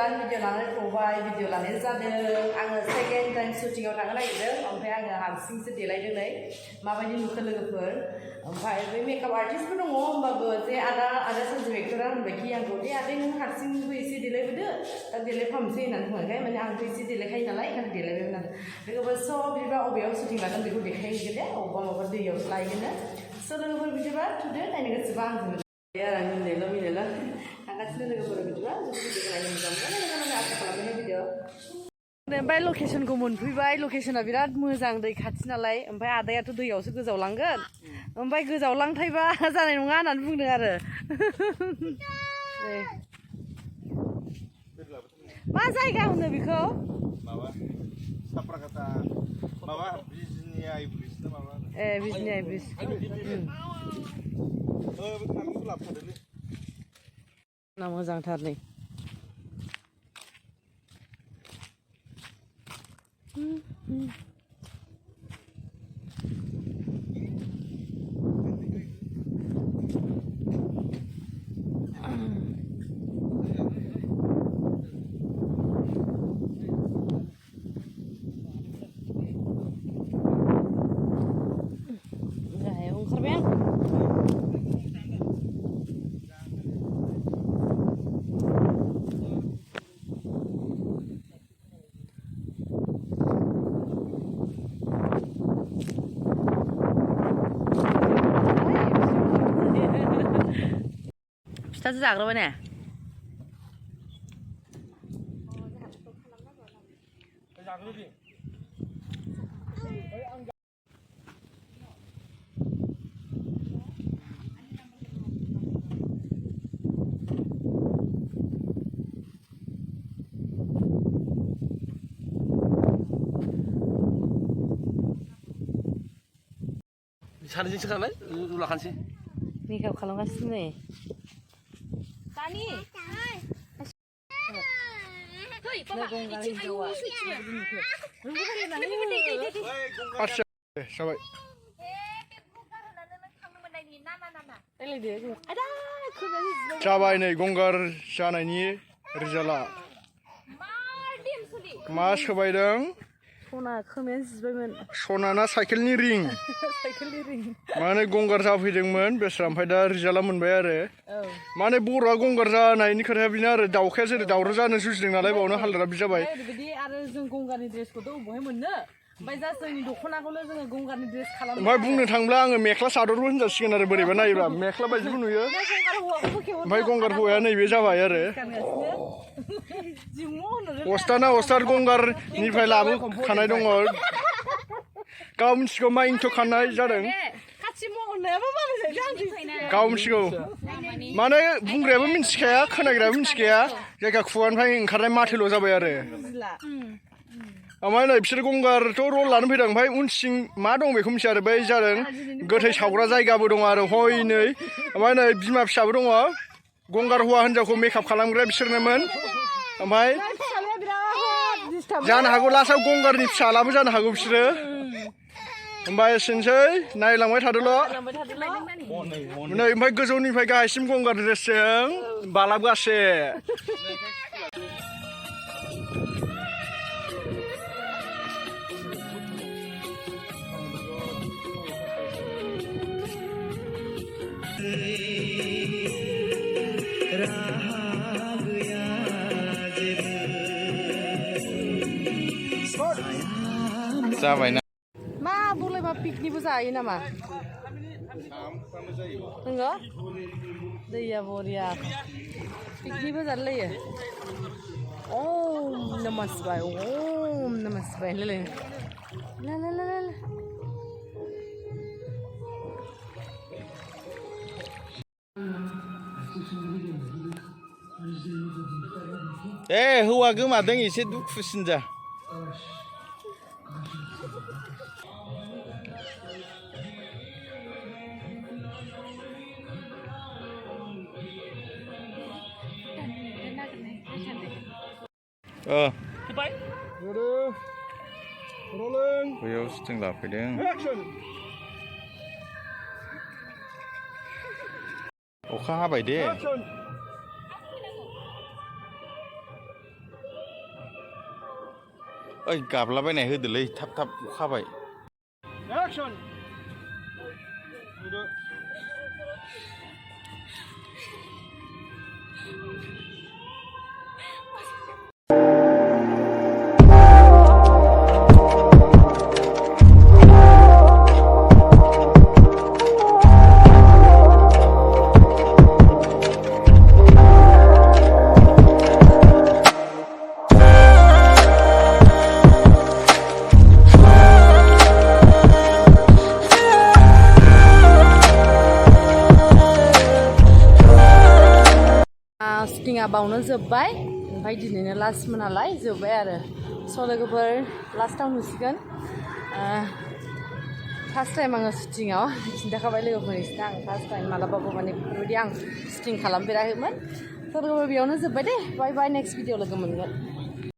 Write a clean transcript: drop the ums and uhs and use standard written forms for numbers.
गोदान भिडिअ लानानै फैबाय भिडिअ लानाय जादों आङो सेकेन्ड टाइम शुटिंआव थांनो नागिरदों ओमफ्राय आङो हारसिंसो देलायदों नै माबायदि नुखो लोगोफोर ओमफ्राय बै मेकआप आर्टिस्टबो दङ होमबाबो जे आदा सन्जय एक्टरा होनबायखि आंखौ दे आदै नों हारसिंबो एसे देलायबोदो दा देलायफामसै होननानै बुंनायखाय माने आंथ' एसे देलायखायो नालाय ओंखायनो देलायबायमोन आरो लोगोफोर स' बिदिबा अबेयाव शुटिं लागोन बेखौ देखायहैगोन दे अबेबा माबा दैयावसो लायगोन स' लोगोफोर बिदिबा थुदो नायनो गोसोबा आंखौ आरो आं मिनिल' थांगासिनो लोगोफोर बिदिबा भिडिअ नायनो मोजां मोनो आसा खालामनाय भिडिअ ओमफ्राय लकेसनखौ मोनफैबाय लकेसना बिराद मोजां दै खाथि नालाय ओमफ्राय आदायाथ' दैयावसो गोजावलांगोन ओमफ्राय गोजावलांथायबा जानाय नङा होननानै बुंदों आरो मा जायगा होनो बेखौ ए बिजनि आइ ब्रिज ना मोजांथार नै फिथासो जाग्रोबाय ने सानैजोंसो खालामबाय लाखानोसै मेकआप खालामगासिनो नै जाबाय नै गंगार जानायनि रिजाल्टआ मा सोबायदों सना खोमायानो जिबायमोन सना ना साइकेलनि रिं माने गंगार जाफैदोंमोन बेस्रा ओमफ्राय दा रिजाल्टआ मोनबाय आरो माने बर'आ गंगार जानायनि खोथाया बेनो आरो दाउखाया जेरै दावराव जानो जुजिदों नालाय बावनो हालोदा बि जाबाय बिदि आरो जों गंगारनि ड्रेसखौथ' बहाय मोननो ओमफ्राय जास्ट जोंनि दख'नाखौनो जोङो गंगारनि ड्रेस खालामो ओमफ्राय बुंनो थाङोब्ला आङो मेख्ला सादरबो होनजासिगोन आरो बोरैबा नायोब्ला मेख्ला बायदिबो नुयो ओमफ्राय गंगार हौवाया नैबे जाबाय आरो अस्ताद गंगारनिफ्राय लाबोखानाय दङ गाव मिथिगौ मा इंथ'खानाय जादों गाव मिथिगौ माने बुंग्रायाबो मिथिखाया खोनाग्रायाबो मिथिखाया जायगा खुगानिफ्राय ओंखारनाय माथोल' जाबाय आरो ओमफ्राय नै बिसोर गंगारथ' रल लानो फैदों ओमफ्राय उनथिं मा दं बेखौ मिथिया आरो बै जादों गोथै सावग्रा जायगाबो दङ आरो हय नै ओमफ्राय नै बिमा फिसाबो दङ गंगार हौवा हिनजावखौ मेकआप खालामग्राया बिसोरनोमोन ओमफ्राय जानो हागौ लास्टआव गंगारनि फिसालाबो जानो हागौ बिसोरो होमबा एसेनोसै नायलांबाय थादोल' नै ओमफ्राय गोजौनिफ्राय गाहायसिम गंगार ड्रेसजों बालाबगासे जाबाय ना मा बरलाय मा पिकनिकबो जायो नामा नोंगो दैया बरिया पिकनिकबो जालायो ओम नमः शिवाय होनलाय ला ला ला ला ए हौवा गोमादों एसे दुखुसिन जा बैयाव सुटिं लाफैदों अखा हाबाय दे ओइ गाबलाबायनाय होदोलै थाब थाब खाबाय Action! Shootinga बावनो जोब्बाय ओमफ्राय दिनैनो लास्टमोन नालाय जोब्बाय आरो स' लोगोफोर लास्टाव नुसिगोन फार्स्ट टाइम आङो शूटिंआव खिन्थाखाबाय लोगोफोरनि सिगां आं फार्स्ट टाइम मालाबाबो माने बेफोरबायदि आं शूटिं खालामफेराखैमोन स' लोगोफोर बेयावनो जोब्बाय दे बाय बाय नेक्स्ट भिडिअ लोगो मोनगोन